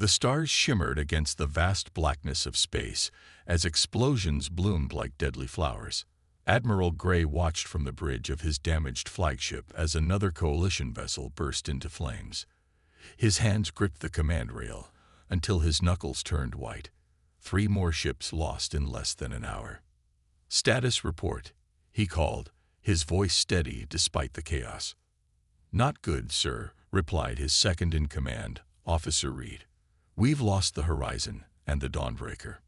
The stars shimmered against the vast blackness of space as explosions bloomed like deadly flowers. Admiral Gray watched from the bridge of his damaged flagship as another coalition vessel burst into flames. His hands gripped the command rail until his knuckles turned white. 3 more ships lost in less than an hour. "Status report," he called, his voice steady despite the chaos. "Not good, sir," replied his second-in-command, Officer Reed. "We've lost the Horizon and the Dawnbreaker.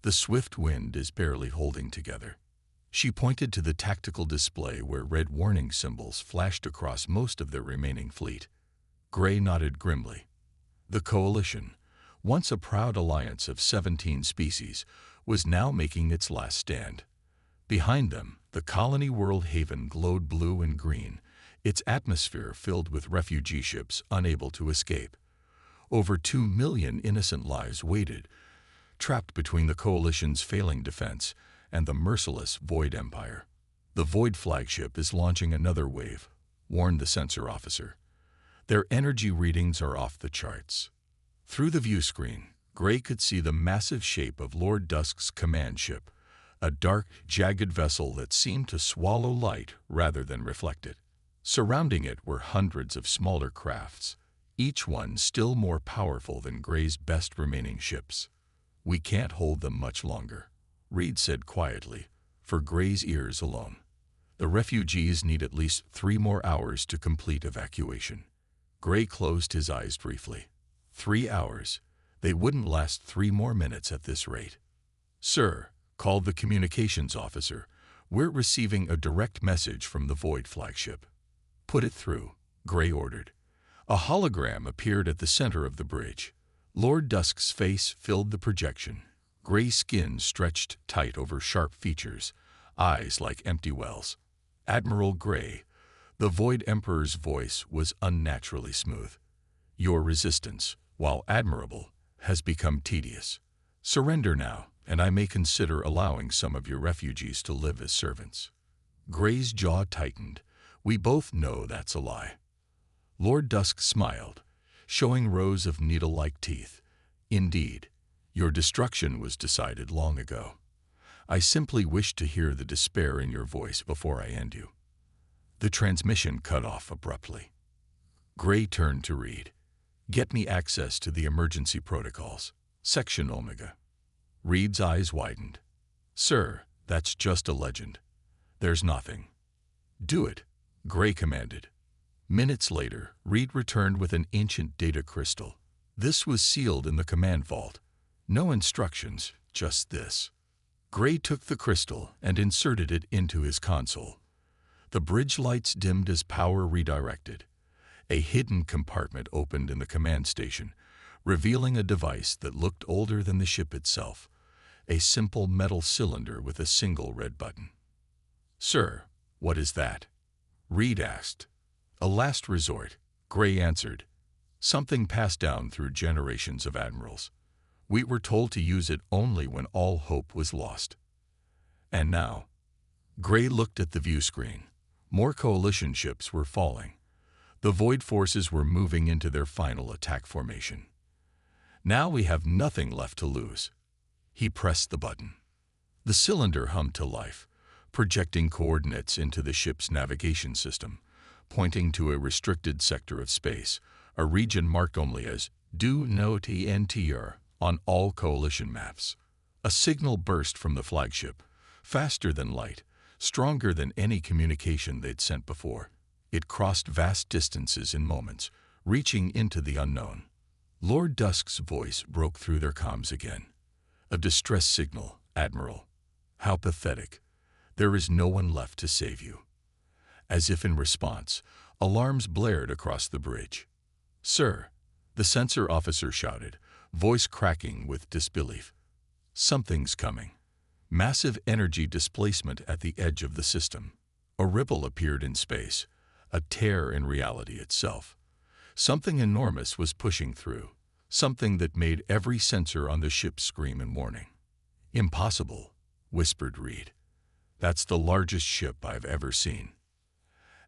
The Swift Wind is barely holding together." She pointed to the tactical display where red warning symbols flashed across most of their remaining fleet. Gray nodded grimly. The Coalition, once a proud alliance of 17 species, was now making its last stand. Behind them, the colony world haven glowed blue and green, its atmosphere filled with refugee ships unable to escape. Over 2 million innocent lives waited, trapped between the Coalition's failing defense and the merciless Void Empire. "The Void flagship is launching another wave," warned the sensor officer. "Their energy readings are off the charts." Through the view screen, Gray could see the massive shape of Lord Dusk's command ship, a dark, jagged vessel that seemed to swallow light rather than reflect it. Surrounding it were hundreds of smaller crafts, each one still more powerful than Gray's best remaining ships. "We can't hold them much longer," Reed said quietly, for Gray's ears alone. "The refugees need at least 3 more hours to complete evacuation." Gray closed his eyes briefly. 3 hours. They wouldn't last 3 more minutes at this rate. "Sir," called the communications officer, "we're receiving a direct message from the Void flagship." "Put it through," Gray ordered. A hologram appeared at the center of the bridge. Lord Dusk's face filled the projection. Gray skin stretched tight over sharp features, eyes like empty wells. "Admiral Gray," the Void Emperor's voice was unnaturally smooth. "Your resistance, while admirable, has become tedious. Surrender now, and I may consider allowing some of your refugees to live as servants." Gray's jaw tightened. "We both know that's a lie." Lord Dusk smiled, showing rows of needle-like teeth. "Indeed, your destruction was decided long ago. I simply wish to hear the despair in your voice before I end you." The transmission cut off abruptly. Gray turned to Reed. "Get me access to the emergency protocols. Section Omega." Reed's eyes widened. "Sir, that's just a legend. There's nothing." "Do it," Gray commanded. Minutes later, Reed returned with an ancient data crystal. This was sealed in the command vault. No instructions, just this. Gray took the crystal and inserted it into his console. The bridge lights dimmed as power redirected. A hidden compartment opened in the command station, revealing a device that looked older than the ship itself, a simple metal cylinder with a single red button. "Sir, what is that?" Reed asked. "A last resort," Gray answered. "Something passed down through generations of admirals. We were told to use it only when all hope was lost. And now." Gray looked at the view screen. More coalition ships were falling. The Void forces were moving into their final attack formation. "Now we have nothing left to lose." He pressed the button. The cylinder hummed to life, projecting coordinates into the ship's navigation system, pointing to a restricted sector of space, a region marked only as "Do Not Enter" on all coalition maps. A signal burst from the flagship, faster than light, stronger than any communication they'd sent before. It crossed vast distances in moments, reaching into the unknown. Lord Dusk's voice broke through their comms again. "A distress signal, Admiral. How pathetic. There is no one left to save you." As if in response, alarms blared across the bridge. "Sir," the sensor officer shouted, voice cracking with disbelief. "Something's coming." Massive energy displacement at the edge of the system. A ripple appeared in space, a tear in reality itself. Something enormous was pushing through, something that made every sensor on the ship scream in warning. "Impossible," whispered Reed. "That's the largest ship I've ever seen."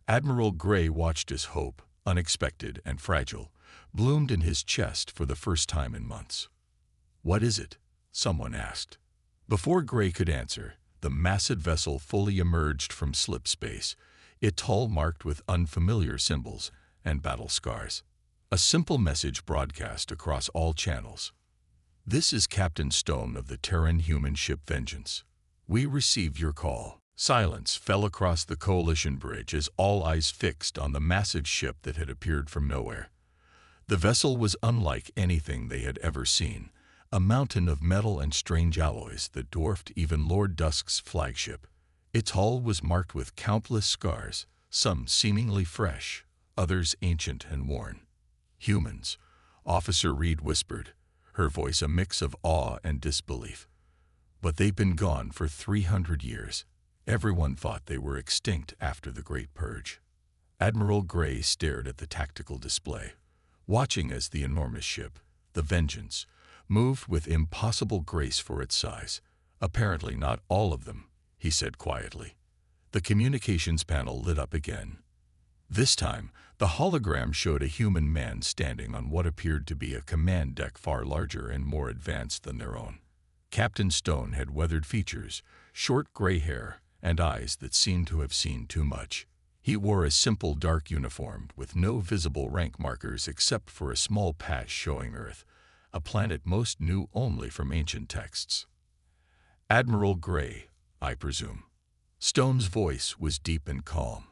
Admiral Gray watched as hope, unexpected and fragile, bloomed in his chest for the first time in months. "What is it?" someone asked. Before Gray could answer, the massive vessel fully emerged from slip space, its hull marked with unfamiliar symbols and battle scars. A simple message broadcast across all channels. "This is Captain Stone of the Terran human ship Vengeance. We received your call." Silence fell across the Coalition bridge as all eyes fixed on the massive ship that had appeared from nowhere. The vessel was unlike anything they had ever seen, a mountain of metal and strange alloys that dwarfed even Lord Dusk's flagship. Its hull was marked with countless scars, some seemingly fresh, others ancient and worn. "Humans," Officer Reed whispered, her voice a mix of awe and disbelief. "But they've been gone for 300 years. Everyone thought they were extinct after the Great Purge." Admiral Gray stared at the tactical display, watching as the enormous ship, the Vengeance, moved with impossible grace for its size. "Apparently not all of them," he said quietly. The communications panel lit up again. This time, the hologram showed a human man standing on what appeared to be a command deck far larger and more advanced than their own. Captain Stone had weathered features, short gray hair, and eyes that seemed to have seen too much. He wore a simple dark uniform with no visible rank markers except for a small patch showing Earth, a planet most knew only from ancient texts. "Admiral Gray, I presume." Stone's voice was deep and calm,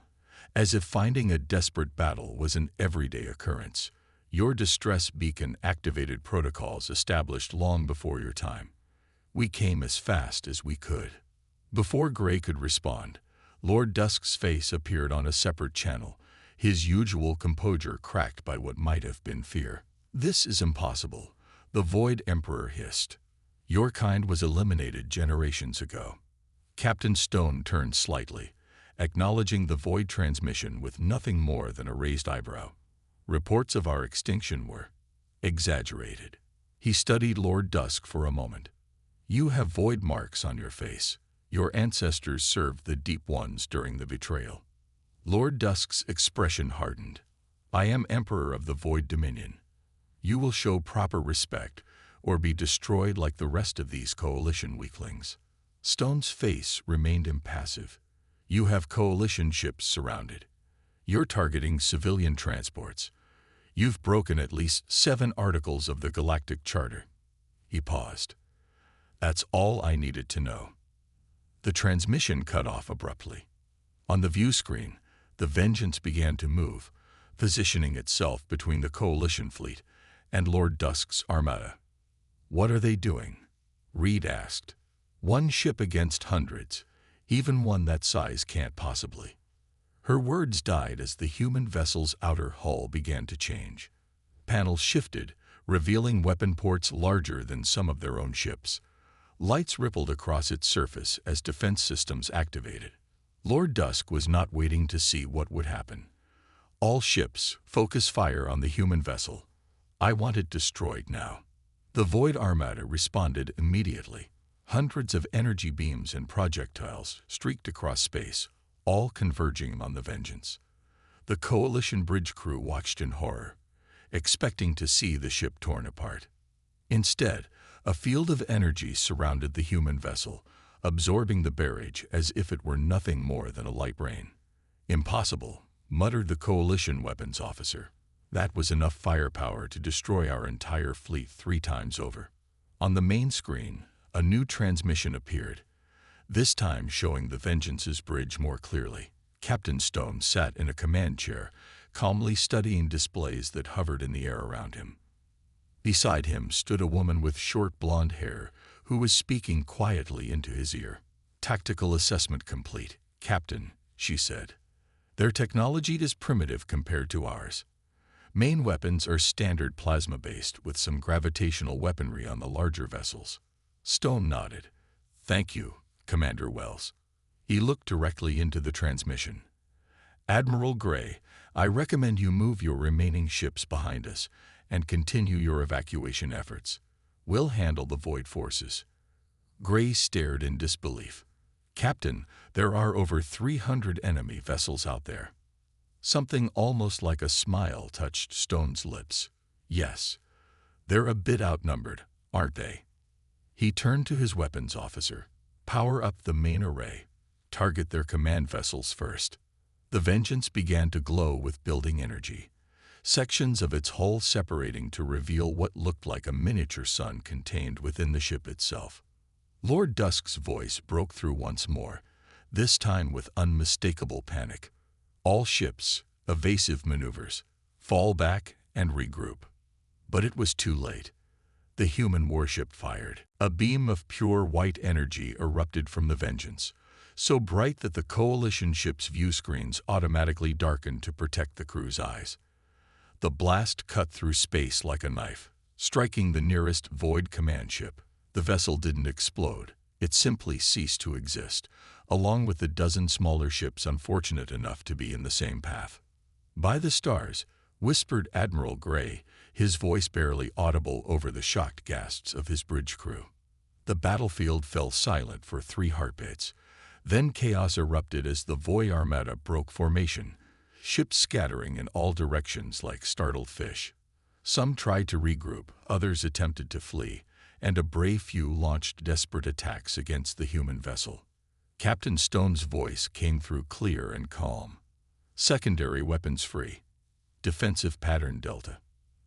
as if finding a desperate battle was an everyday occurrence. "Your distress beacon activated protocols established long before your time. We came as fast as we could." Before Gray could respond, Lord Dusk's face appeared on a separate channel, his usual composure cracked by what might have been fear. "This is impossible," the Void Emperor hissed. "Your kind was eliminated generations ago." Captain Stone turned slightly, acknowledging the Void transmission with nothing more than a raised eyebrow. "Reports of our extinction were exaggerated." He studied Lord Dusk for a moment. "You have Void marks on your face. Your ancestors served the Deep Ones during the betrayal." Lord Dusk's expression hardened. "I am Emperor of the Void Dominion. You will show proper respect, or be destroyed like the rest of these Coalition weaklings." Stone's face remained impassive. "You have Coalition ships surrounded. You're targeting civilian transports. You've broken at least 7 articles of the Galactic Charter." He paused. "That's all I needed to know." The transmission cut off abruptly. On the view screen, the Vengeance began to move, positioning itself between the Coalition fleet and Lord Dusk's armada. "What are they doing?" Reed asked. "One ship against hundreds. Even one that size can't possibly." Her words died as the human vessel's outer hull began to change. Panels shifted, revealing weapon ports larger than some of their own ships. Lights rippled across its surface as defense systems activated. Lord Dusk was not waiting to see what would happen. "All ships, focus fire on the human vessel. I want it destroyed now." The Void Armada responded immediately. Hundreds of energy beams and projectiles streaked across space, all converging on the Vengeance. The Coalition bridge crew watched in horror, expecting to see the ship torn apart. Instead, a field of energy surrounded the human vessel, absorbing the barrage as if it were nothing more than a light rain. "Impossible," muttered the Coalition weapons officer. "That was enough firepower to destroy our entire fleet 3 times over." On the main screen, a new transmission appeared, this time showing the Vengeance's bridge more clearly. Captain Stone sat in a command chair, calmly studying displays that hovered in the air around him. Beside him stood a woman with short blonde hair who was speaking quietly into his ear. "Tactical assessment complete, Captain," she said. "Their technology is primitive compared to ours. Main weapons are standard plasma-based with some gravitational weaponry on the larger vessels." Stone nodded. "Thank you, Commander Wells." He looked directly into the transmission. "Admiral Gray, I recommend you move your remaining ships behind us and continue your evacuation efforts. We'll handle the Void forces." Gray stared in disbelief. "Captain, there are over 300 enemy vessels out there." Something almost like a smile touched Stone's lips. Yes, they're a bit outnumbered, aren't they? He turned to his weapons officer. Power up the main array. Target their command vessels first. The Vengeance began to glow with building energy, sections of its hull separating to reveal what looked like a miniature sun contained within the ship itself. Lord Dusk's voice broke through once more, this time with unmistakable panic. All ships, evasive maneuvers, fall back and regroup. But it was too late. The human warship fired. A beam of pure white energy erupted from the Vengeance, so bright that the Coalition ship's view screens automatically darkened to protect the crew's eyes. The blast cut through space like a knife, striking the nearest Void command ship. The vessel didn't explode. It simply ceased to exist, along with the dozen smaller ships unfortunate enough to be in the same path. "By the stars," whispered Admiral Gray, his voice barely audible over the shocked gasps of his bridge crew. The battlefield fell silent for 3 heartbeats. Then chaos erupted as the Void Armada broke formation, ships scattering in all directions like startled fish. Some tried to regroup, others attempted to flee, and a brave few launched desperate attacks against the human vessel. Captain Stone's voice came through clear and calm. "Secondary weapons free. Defensive pattern Delta."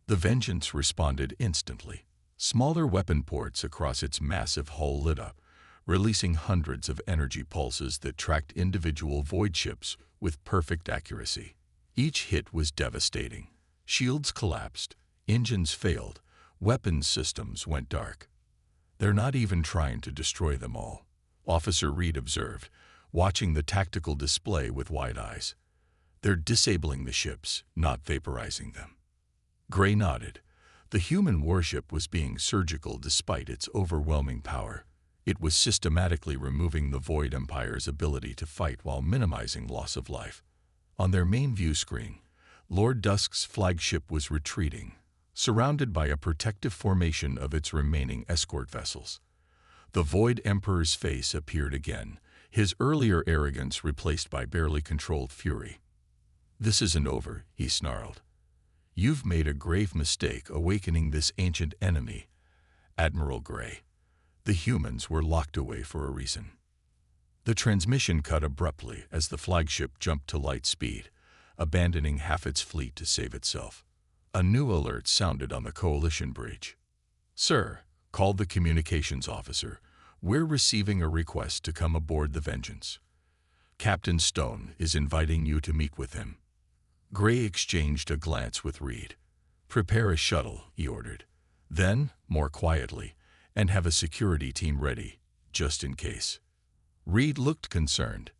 The Vengeance responded instantly. Smaller weapon ports across its massive hull lit up, releasing hundreds of energy pulses that tracked individual Void ships with perfect accuracy. Each hit was devastating. Shields collapsed, engines failed, weapons systems went dark. "They're not even trying to destroy them all," Officer Reed observed, watching the tactical display with wide eyes. "They're disabling the ships, not vaporizing them." Gray nodded. The human warship was being surgical despite its overwhelming power. It was systematically removing the Void Empire's ability to fight while minimizing loss of life. On their main view screen, Lord Dusk's flagship was retreating, surrounded by a protective formation of its remaining escort vessels. The Void Emperor's face appeared again, his earlier arrogance replaced by barely controlled fury. "This isn't over," he snarled. "You've made a grave mistake awakening this ancient enemy, Admiral Gray. The humans were locked away for a reason." The transmission cut abruptly as the flagship jumped to light speed, abandoning half its fleet to save itself. A new alert sounded on the Coalition bridge. "Sir," called the communications officer, "we're receiving a request to come aboard the Vengeance. Captain Stone is inviting you to meet with him." Gray exchanged a glance with Reed. "Prepare a shuttle," he ordered. Then, more quietly, "and have a security team ready, just in case." Reed looked concerned.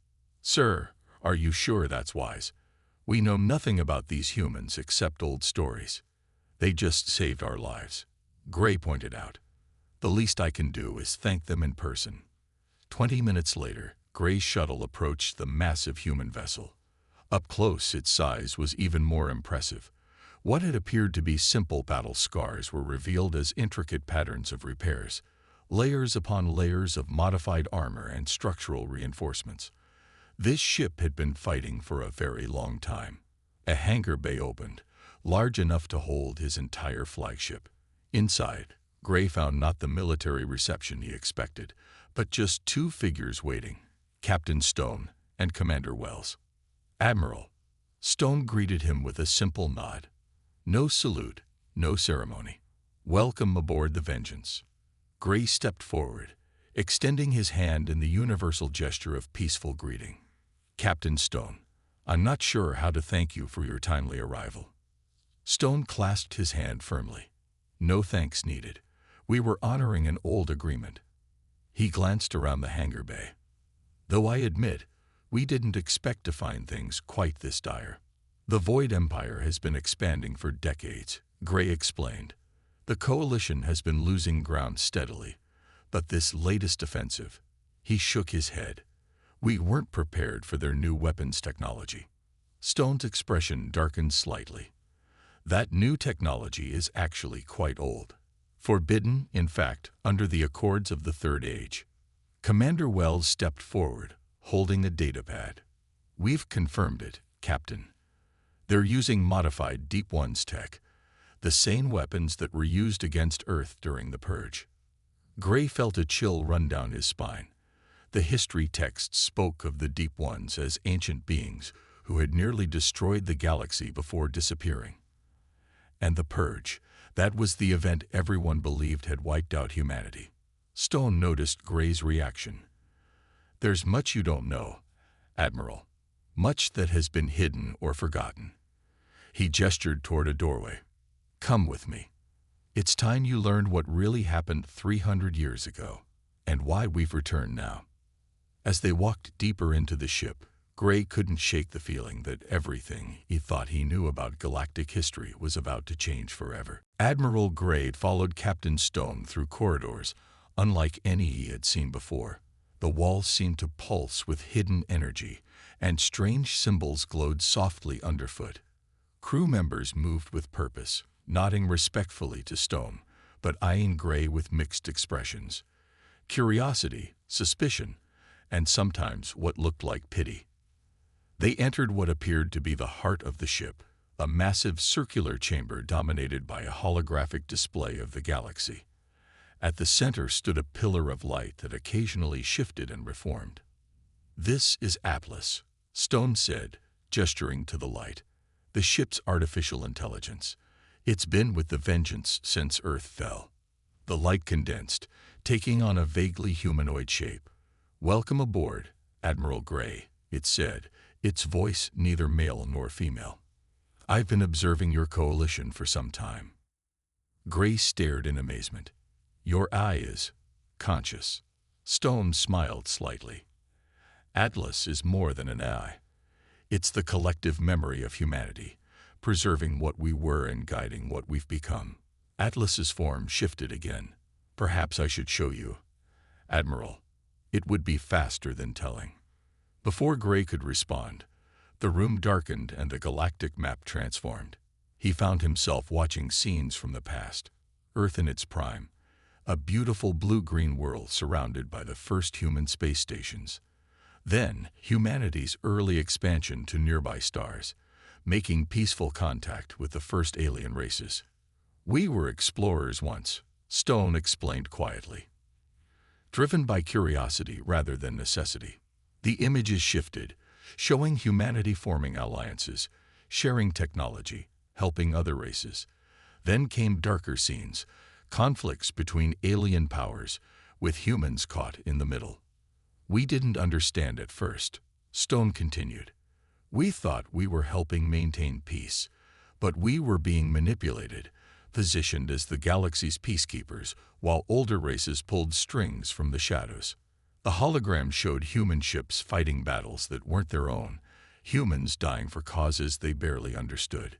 "Sir, are you sure that's wise? We know nothing about these humans except old stories. They just saved our lives," Gray pointed out. "The least I can do is thank them in person." 20 minutes later, Gray's shuttle approached the massive human vessel. Up close, its size was even more impressive. What had appeared to be simple battle scars were revealed as intricate patterns of repairs, layers upon layers of modified armor and structural reinforcements. This ship had been fighting for a very long time. A hangar bay opened, large enough to hold his entire flagship. Inside, Gray found not the military reception he expected, but just 2 figures waiting, Captain Stone and Commander Wells. "Admiral." Stone greeted him with a simple nod. No salute, no ceremony. "Welcome aboard the Vengeance." Gray stepped forward, extending his hand in the universal gesture of peaceful greeting. "Captain Stone, I'm not sure how to thank you for your timely arrival." Stone clasped his hand firmly. "No thanks needed. We were honoring an old agreement." He glanced around the hangar bay. "Though I admit, we didn't expect to find things quite this dire. The Void Empire has been expanding for decades," Gray explained. "The Coalition has been losing ground steadily, but this latest offensive," he shook his head, "we weren't prepared for their new weapons technology." Stone's expression darkened slightly. "That new technology is actually quite old. Forbidden, in fact, under the Accords of the Third Age." Commander Wells stepped forward, holding a datapad. "We've confirmed it, Captain. They're using modified Deep One's tech, the same weapons that were used against Earth during the Purge. Gray felt a chill run down his spine. The history texts spoke of the Deep Ones as ancient beings who had nearly destroyed the galaxy before disappearing. And the Purge, that was the event everyone believed had wiped out humanity. Stone noticed Gray's reaction. "There's much you don't know, Admiral. Much that has been hidden or forgotten." He gestured toward a doorway. "Come with me. It's time you learned what really happened 300 years ago, and why we've returned now." As they walked deeper into the ship, Gray couldn't shake the feeling that everything he thought he knew about galactic history was about to change forever. Admiral Gray followed Captain Stone through corridors unlike any he had seen before. The walls seemed to pulse with hidden energy, and strange symbols glowed softly underfoot. Crew members moved with purpose, nodding respectfully to Stone, but eyeing Gray with mixed expressions. Curiosity, suspicion, and sometimes what looked like pity. They entered what appeared to be the heart of the ship, a massive circular chamber dominated by a holographic display of the galaxy. At the center stood a pillar of light that occasionally shifted and reformed. "This is Atlas," Stone said, gesturing to the light, "the ship's artificial intelligence. It's been with the Vengeance since Earth fell." The light condensed, taking on a vaguely humanoid shape. "Welcome aboard, Admiral Gray," it said, its voice neither male nor female. "I've been observing your coalition for some time." Gray stared in amazement. "Your eye is conscious." Stone smiled slightly. "Atlas is more than an eye. It's the collective memory of humanity, preserving what we were and guiding what we've become." Atlas's form shifted again. "Perhaps I should show you, Admiral. It would be faster than telling." Before Gray could respond, the room darkened and the galactic map transformed. He found himself watching scenes from the past, Earth in its prime, a beautiful blue-green world surrounded by the first human space stations. Then, humanity's early expansion to nearby stars, making peaceful contact with the first alien races. "We were explorers once," Stone explained quietly. "Driven by curiosity rather than necessity." The images shifted, showing humanity forming alliances, sharing technology, helping other races. Then came darker scenes, conflicts between alien powers, with humans caught in the middle. "We didn't understand at first," Stone continued. "We thought we were helping maintain peace, but we were being manipulated, positioned as the galaxy's peacekeepers, while older races pulled strings from the shadows. The hologram showed human ships fighting battles that weren't their own, humans dying for causes they barely understood.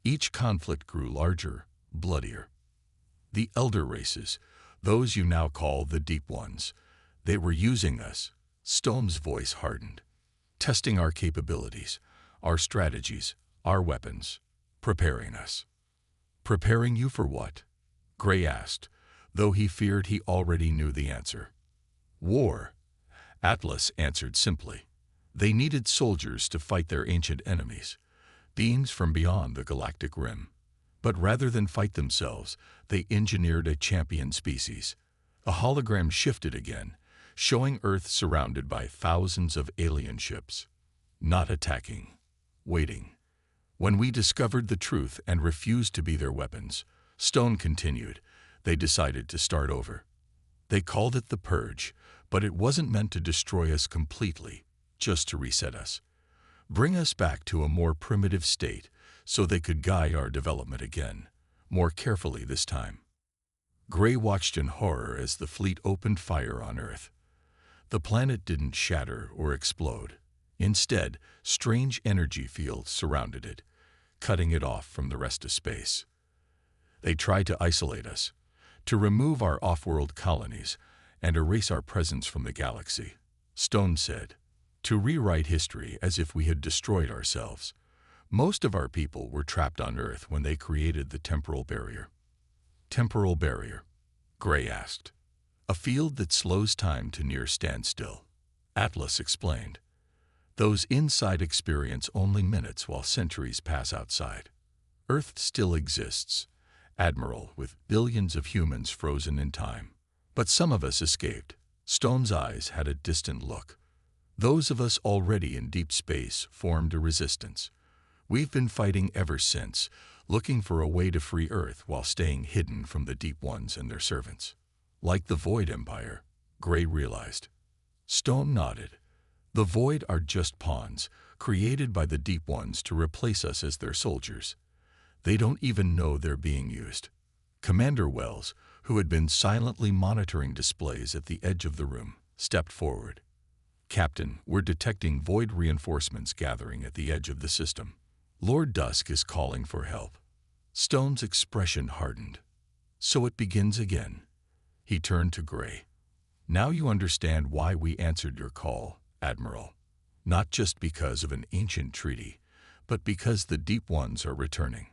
Each conflict grew larger, bloodier. The elder races, those you now call the Deep Ones, they were using us." Stone's voice hardened. "Testing our capabilities, our strategies, our weapons, preparing us." "Preparing you for what?" Gray asked, though he feared he already knew the answer. "War," Atlas answered simply. "They needed soldiers to fight their ancient enemies, beings from beyond the galactic rim. But rather than fight themselves, they engineered a champion species." A hologram shifted again, showing Earth surrounded by thousands of alien ships. "Not attacking, waiting. When we discovered the truth and refused to be their weapons," Stone continued, "they decided to start over. They called it the Purge, but it wasn't meant to destroy us completely, just to reset us. Bring us back to a more primitive state so they could guide our development again, more carefully this time." Gray watched in horror as the fleet opened fire on Earth. The planet didn't shatter or explode. Instead, strange energy fields surrounded it, cutting it off from the rest of space. "They tried to isolate us, to remove our off-world colonies and erase our presence from the galaxy," Stone said, "to rewrite history as if we had destroyed ourselves. Most of our people were trapped on Earth when they created the temporal barrier." "Temporal barrier?" Gray asked. "A field that slows time to near standstill," Atlas explained. Those inside experience only minutes while centuries pass outside. Earth still exists, Admiral, with billions of humans frozen in time. But some of us escaped. Stone's eyes had a distant look. Those of us already in deep space formed a resistance. We've been fighting ever since, looking for a way to free Earth while staying hidden from the Deep Ones and their servants. Like the Void Empire, Gray realized. Stone nodded. The Void are just pawns, created by the Deep Ones to replace us as their soldiers. They don't even know they're being used. Commander Wells, who had been silently monitoring displays at the edge of the room, stepped forward. Captain, we're detecting Void reinforcements gathering at the edge of the system. Lord Dusk is calling for help. Stone's expression hardened. So it begins again. He turned to Gray. Now you understand why we answered your call, Admiral. Not just because of an ancient treaty, but because the Deep Ones are returning.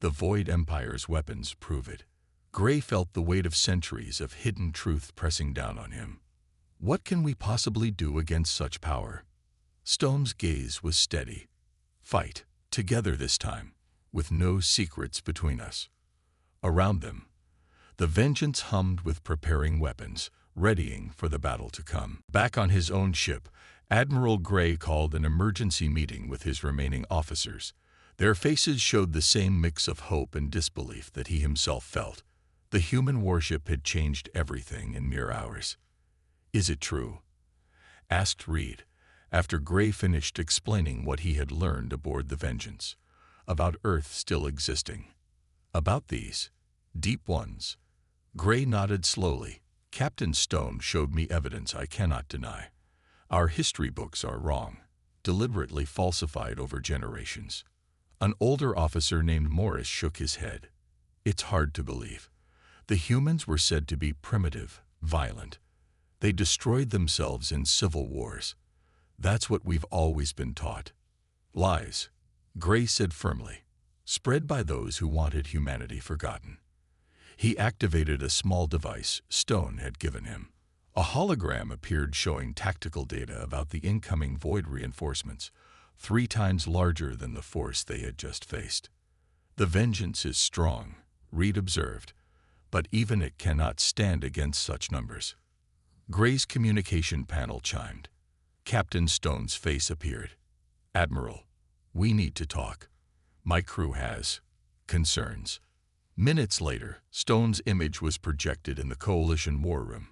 The Void Empire's weapons prove it. Gray felt the weight of centuries of hidden truth pressing down on him. What can we possibly do against such power? Stone's gaze was steady. Fight, together this time, with no secrets between us. Around them, the Vengeance hummed with preparing weapons, readying for the battle to come. Back on his own ship, Admiral Gray called an emergency meeting with his remaining officers. Their faces showed the same mix of hope and disbelief that he himself felt. The human warship had changed everything in mere hours. Is it true? Asked Reed, after Gray finished explaining what he had learned aboard the Vengeance. About Earth still existing. About these Deep Ones. Gray nodded slowly. Captain Stone showed me evidence I cannot deny. Our history books are wrong, deliberately falsified over generations. An older officer named Morris shook his head. It's hard to believe. The humans were said to be primitive, violent. They destroyed themselves in civil wars. That's what we've always been taught. Lies, Gray said firmly, spread by those who wanted humanity forgotten. He activated a small device Stone had given him. A hologram appeared showing tactical data about the incoming Void reinforcements, 3 times larger than the force they had just faced. The Vengeance is strong, Reed observed, but even it cannot stand against such numbers. Gray's communication panel chimed. Captain Stone's face appeared. Admiral, we need to talk. My crew has concerns. Minutes later, Stone's image was projected in the Coalition war room.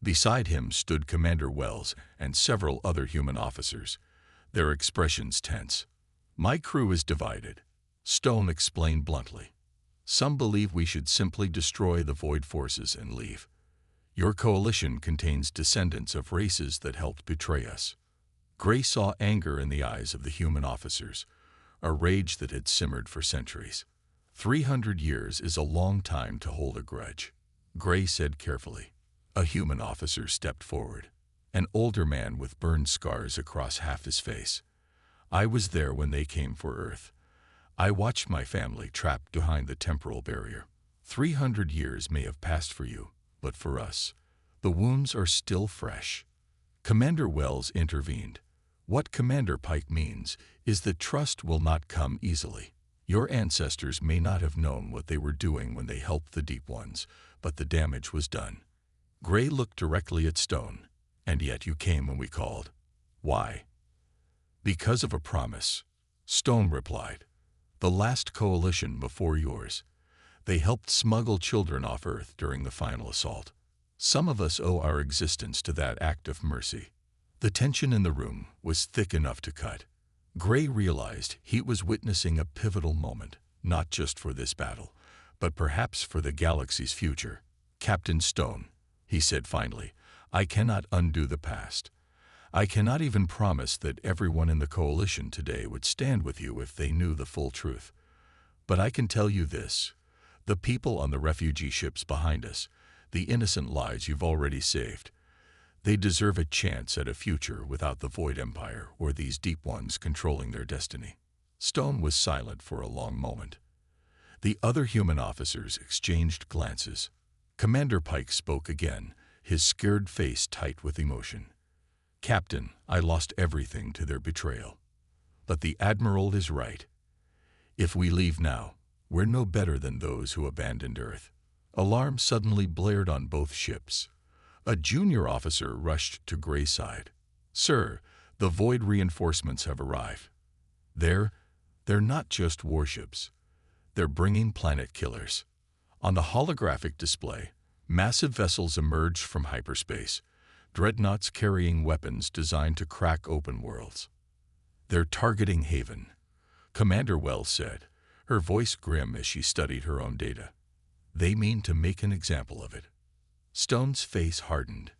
Beside him stood Commander Wells and several other human officers, their expressions tense. My crew is divided, Stone explained bluntly. Some believe we should simply destroy the Void forces and leave. Your coalition contains descendants of races that helped betray us. Gray saw anger in the eyes of the human officers, a rage that had simmered for centuries. 300 years is a long time to hold a grudge, Gray said carefully. A human officer stepped forward, an older man with burned scars across half his face. I was there when they came for Earth. I watched my family trapped behind the temporal barrier. 300 years may have passed for you, but for us, the wounds are still fresh. Commander Wells intervened. What Commander Pike means is that trust will not come easily. Your ancestors may not have known what they were doing when they helped the Deep Ones, but the damage was done. Gray looked directly at Stone. And yet you came when we called. Why? Because of a promise, Stone replied. The last coalition before yours. They helped smuggle children off Earth during the final assault. Some of us owe our existence to that act of mercy. The tension in the room was thick enough to cut. Gray realized he was witnessing a pivotal moment, not just for this battle, but perhaps for the galaxy's future. Captain Stone, he said finally, I cannot undo the past. I cannot even promise that everyone in the coalition today would stand with you if they knew the full truth. But I can tell you this, the people on the refugee ships behind us, the innocent lives you've already saved, they deserve a chance at a future without the Void Empire or these Deep Ones controlling their destiny. Stone was silent for a long moment. The other human officers exchanged glances. Commander Pike spoke again, his scared face tight with emotion. "Captain, I lost everything to their betrayal. But the Admiral is right. If we leave now, we're no better than those who abandoned Earth." Alarm suddenly blared on both ships. A junior officer rushed to Gray's side. "Sir, the Void reinforcements have arrived. They're not just warships. They're bringing planet killers." On the holographic display, massive vessels emerged from hyperspace, dreadnoughts carrying weapons designed to crack open worlds. "They're targeting Haven," Commander Wells said, her voice grim as she studied her own data. "They mean to make an example of it." Stone's face hardened.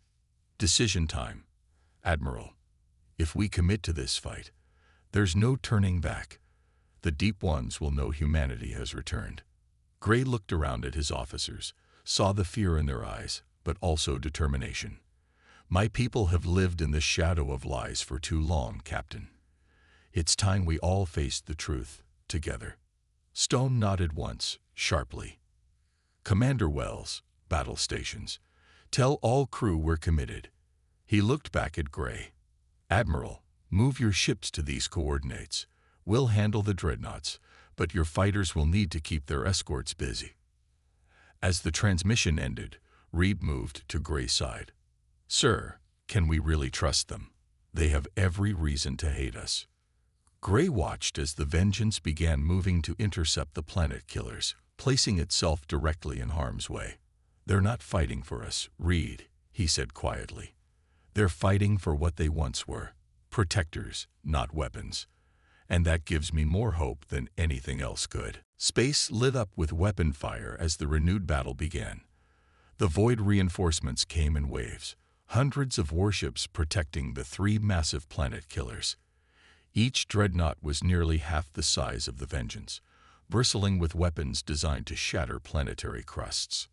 "Decision time, Admiral. If we commit to this fight, there's no turning back. The Deep Ones will know humanity has returned." Gray looked around at his officers, saw the fear in their eyes, but also determination. "My people have lived in the shadow of lies for too long, Captain. It's time we all faced the truth, together." Stone nodded once, sharply. "Commander Wells, battle stations. Tell all crew we're committed." He looked back at Gray. "Admiral, move your ships to these coordinates. We'll handle the dreadnoughts, but your fighters will need to keep their escorts busy." As the transmission ended, Reed moved to Gray's side. "Sir, can we really trust them? They have every reason to hate us." Gray watched as the Vengeance began moving to intercept the planet killers, placing itself directly in harm's way. "They're not fighting for us, Reed," he said quietly. "They're fighting for what they once were, protectors, not weapons. And that gives me more hope than anything else could." Space lit up with weapon fire as the renewed battle began. The Void reinforcements came in waves, hundreds of warships protecting the three massive planet killers. Each dreadnought was nearly half the size of the Vengeance, bristling with weapons designed to shatter planetary crusts.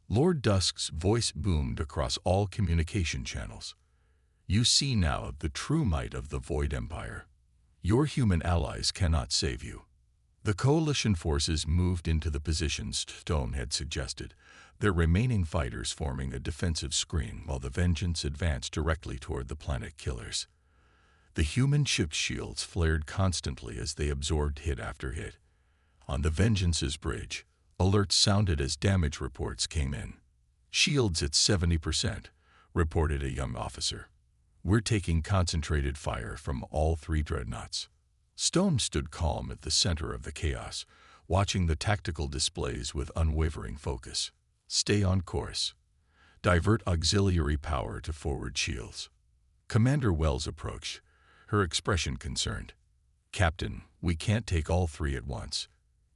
Lord Dusk's voice boomed across all communication channels. "You see now the true might of the Void Empire. Your human allies cannot save you." The coalition forces moved into the positions Stone had suggested, their remaining fighters forming a defensive screen while the Vengeance advanced directly toward the planet killers. The human ship's shields flared constantly as they absorbed hit after hit. On the Vengeance's bridge, alerts sounded as damage reports came in. "Shields at 70%, reported a young officer. "We're taking concentrated fire from all three dreadnoughts." Stone stood calm at the center of the chaos, watching the tactical displays with unwavering focus. "Stay on course. Divert auxiliary power to forward shields." Commander Wells approached, her expression concerned. "Captain, we can't take all three at once.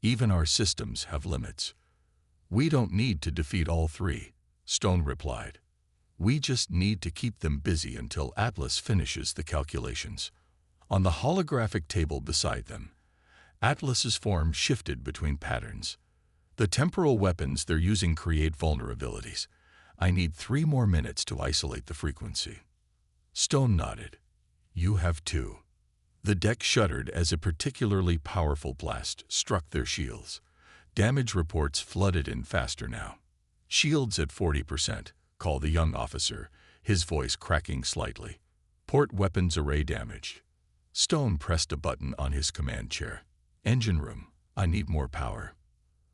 Even our systems have limits." "We don't need to defeat all three," Stone replied. "We just need to keep them busy until Atlas finishes the calculations." On the holographic table beside them, Atlas's form shifted between patterns. "The temporal weapons they're using create vulnerabilities. I need 3 more minutes to isolate the frequency." Stone nodded. "You have 2. The deck shuddered as a particularly powerful blast struck their shields. Damage reports flooded in faster now. "Shields at 40%, called the young officer, his voice cracking slightly. "Port weapons array damaged." Stone pressed a button on his command chair. "Engine room, I need more power."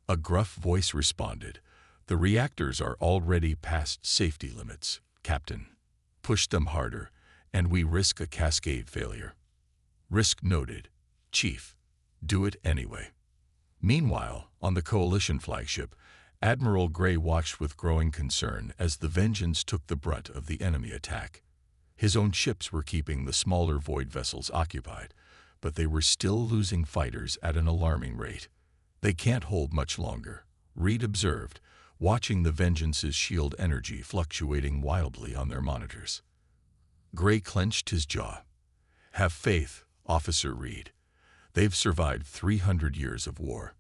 A gruff voice responded. "The reactors are already past safety limits, Captain. Push them harder, and we risk a cascade failure." "Risk noted, Chief. Do it anyway." Meanwhile, on the Coalition flagship, Admiral Gray watched with growing concern as the Vengeance took the brunt of the enemy attack. His own ships were keeping the smaller Void vessels occupied, but they were still losing fighters at an alarming rate. "They can't hold much longer," Reed observed, watching the Vengeance's shield energy fluctuating wildly on their monitors. Gray clenched his jaw. "Have faith, Officer Reed. They've survived 300 years of war."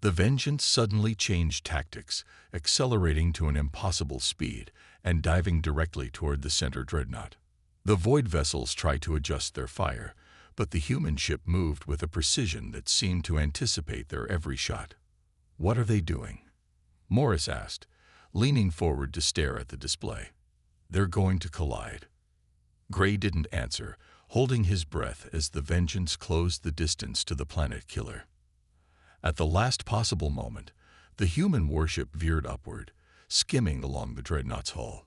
The Vengeance suddenly changed tactics, accelerating to an impossible speed and diving directly toward the center dreadnought. The Void vessels tried to adjust their fire, but the human ship moved with a precision that seemed to anticipate their every shot. "What are they doing?" Morris asked, leaning forward to stare at the display. "They're going to collide." Gray didn't answer, holding his breath as the Vengeance closed the distance to the planet killer. At the last possible moment, the human warship veered upward, skimming along the dreadnought's hull.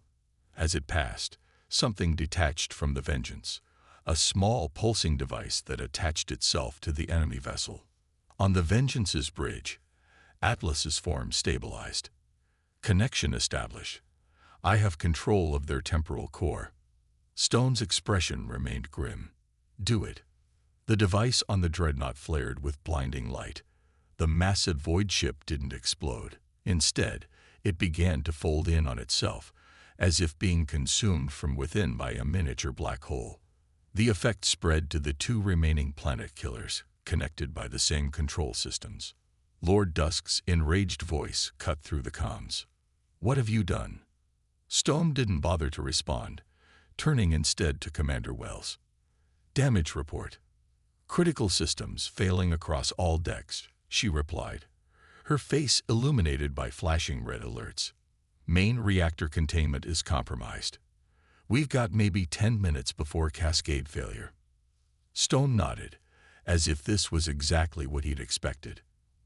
As it passed, something detached from the Vengeance, a small pulsing device that attached itself to the enemy vessel. On the Vengeance's bridge, Atlas's form stabilized. Connection established. I have control of their temporal core. Stone's expression remained grim. Do it. The device on the dreadnought flared with blinding light. The massive void ship didn't explode. Instead, it began to fold in on itself, as if being consumed from within by a miniature black hole. The effect spread to the two remaining planet killers, connected by the same control systems. Lord Dusk's enraged voice cut through the comms. What have you done? Stone didn't bother to respond, turning instead to Commander Wells. Damage report. Critical systems failing across all decks, she replied, her face illuminated by flashing red alerts. Main reactor containment is compromised. We've got maybe 10 minutes before cascade failure. Stone nodded, as if this was exactly what he'd expected.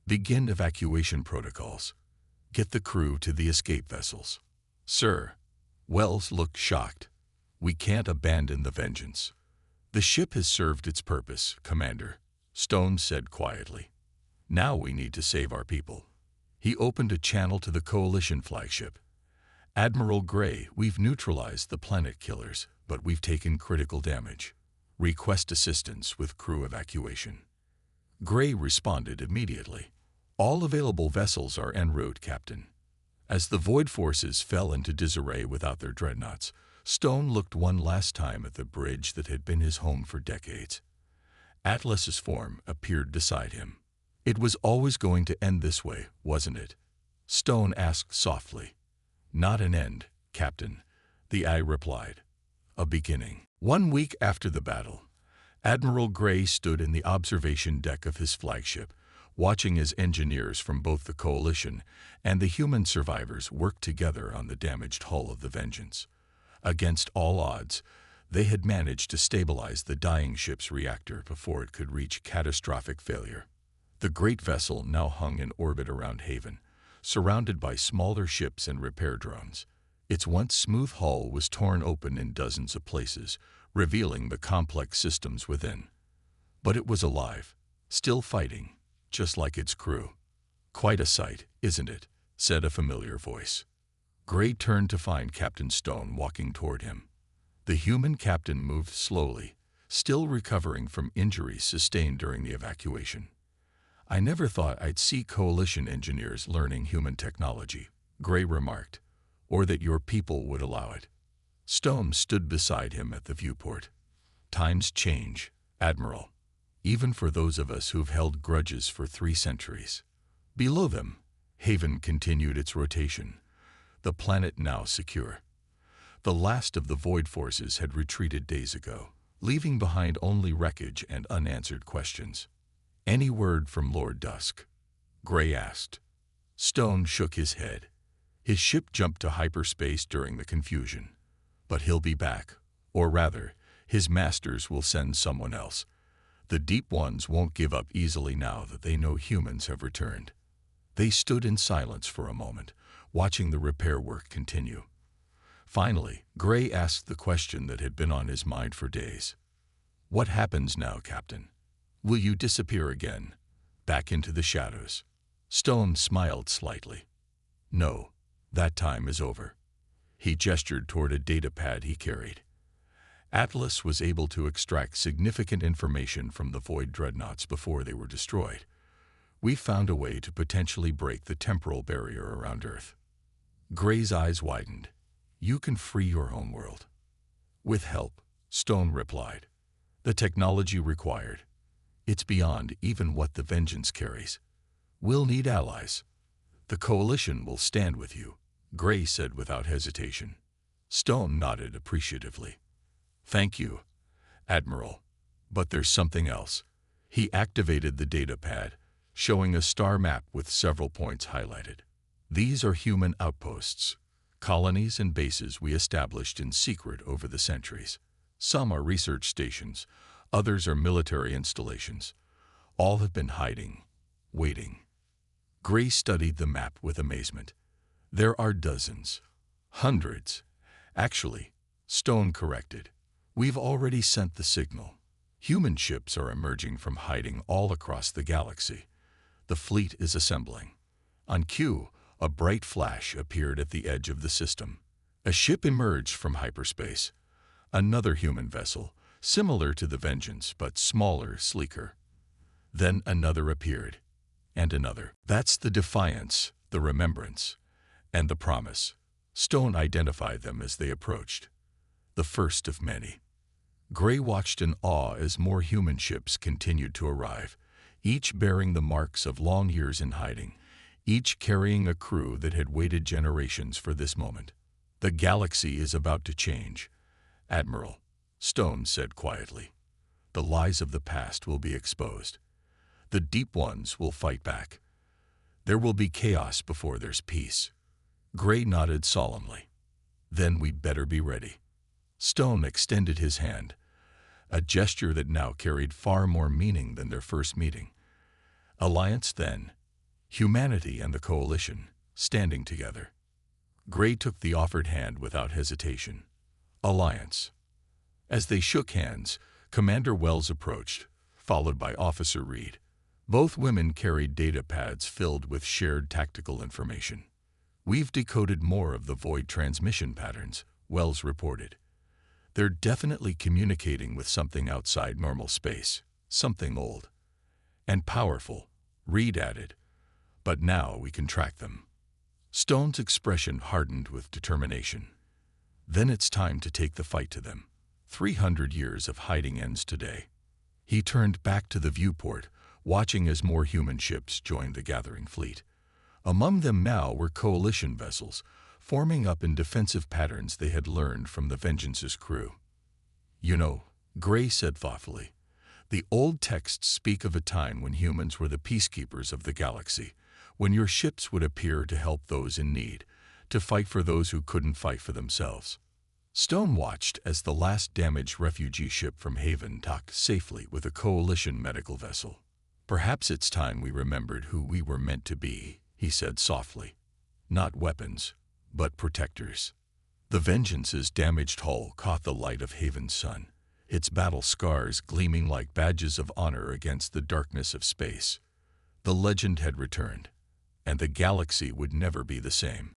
Begin evacuation protocols. Get the crew to the escape vessels. Sir. Wells looked shocked. We can't abandon the Vengeance. The ship has served its purpose, Commander, Stone said quietly. Now we need to save our people. He opened a channel to the Coalition flagship. Admiral Gray, we've neutralized the planet killers, but we've taken critical damage. Request assistance with crew evacuation. Gray responded immediately. All available vessels are en route, Captain. As the Void forces fell into disarray without their dreadnoughts, Stone looked one last time at the bridge that had been his home for decades. Atlas's form appeared beside him. It was always going to end this way, wasn't it? Stone asked softly. Not an end, Captain, the eye replied. A beginning. 1 week after the battle, Admiral Gray stood in the observation deck of his flagship, watching as engineers from both the Coalition and the human survivors worked together on the damaged hull of the Vengeance. Against all odds, they had managed to stabilize the dying ship's reactor before it could reach catastrophic failure. The great vessel now hung in orbit around Haven, surrounded by smaller ships and repair drones. Its once smooth hull was torn open in dozens of places, revealing the complex systems within. But it was alive, still fighting, just like its crew. Quite a sight, isn't it? Said a familiar voice. Gray turned to find Captain Stone walking toward him. The human captain moved slowly, still recovering from injuries sustained during the evacuation. I never thought I'd see Coalition engineers learning human technology, Gray remarked, or that your people would allow it. Stone stood beside him at the viewport. Times change, Admiral, even for those of us who've held grudges for 3 centuries. Below them, Haven continued its rotation, the planet now secure. The last of the Void forces had retreated days ago, leaving behind only wreckage and unanswered questions. Any word from Lord Dusk? Gray asked. Stone shook his head. His ship jumped to hyperspace during the confusion. But he'll be back, or rather, his masters will send someone else. The Deep Ones won't give up easily now that they know humans have returned. They stood in silence for a moment, watching the repair work continue. Finally, Gray asked the question that had been on his mind for days. What happens now, Captain? Will you disappear again, back into the shadows? Stone smiled slightly. No, that time is over. He gestured toward a data pad he carried. Atlas was able to extract significant information from the Void dreadnoughts before they were destroyed. We found a way to potentially break the temporal barrier around Earth. Gray's eyes widened. You can free your homeworld. With help, Stone replied. The technology required. It's beyond even what the Vengeance carries. We'll need allies. The Coalition will stand with you, Gray said without hesitation. Stone nodded appreciatively. Thank you, Admiral. But there's something else. He activated the data pad, showing a star map with several points highlighted. These are human outposts, colonies and bases we established in secret over the centuries. Some are research stations, others are military installations. All have been hiding, waiting. Gray studied the map with amazement. There are dozens, hundreds. Actually, Stone corrected. We've already sent the signal. Human ships are emerging from hiding all across the galaxy. The fleet is assembling. On cue, a bright flash appeared at the edge of the system. A ship emerged from hyperspace. Another human vessel, similar to the Vengeance but smaller, sleeker. Then another appeared, and another. That's the Defiance, the Remembrance, and the Promise. Stone identified them as they approached. The first of many. Gray watched in awe as more human ships continued to arrive, each bearing the marks of long years in hiding, each carrying a crew that had waited generations for this moment. The galaxy is about to change, Admiral, Stone said quietly. The lies of the past will be exposed. The Deep Ones will fight back. There will be chaos before there's peace. Gray nodded solemnly. Then we'd better be ready. Stone extended his hand, a gesture that now carried far more meaning than their first meeting. Alliance then, humanity and the Coalition, standing together. Gray took the offered hand without hesitation. Alliance. As they shook hands, Commander Wells approached, followed by Officer Reed. Both women carried data pads filled with shared tactical information. We've decoded more of the void transmission patterns, Wells reported. They're definitely communicating with something outside normal space, something old. And powerful, Reed added. But now we can track them. Stone's expression hardened with determination. Then it's time to take the fight to them. 300 years of hiding ends today. He turned back to the viewport, watching as more human ships joined the gathering fleet. Among them now were Coalition vessels, forming up in defensive patterns they had learned from the Vengeance's crew. You know, Gray said thoughtfully, the old texts speak of a time when humans were the peacekeepers of the galaxy, when your ships would appear to help those in need, to fight for those who couldn't fight for themselves. Stone watched as the last damaged refugee ship from Haven docked safely with a Coalition medical vessel. Perhaps it's time we remembered who we were meant to be, he said softly. Not weapons, but protectors. The Vengeance's damaged hull caught the light of Haven's sun, its battle scars gleaming like badges of honor against the darkness of space. The legend had returned, and the galaxy would never be the same.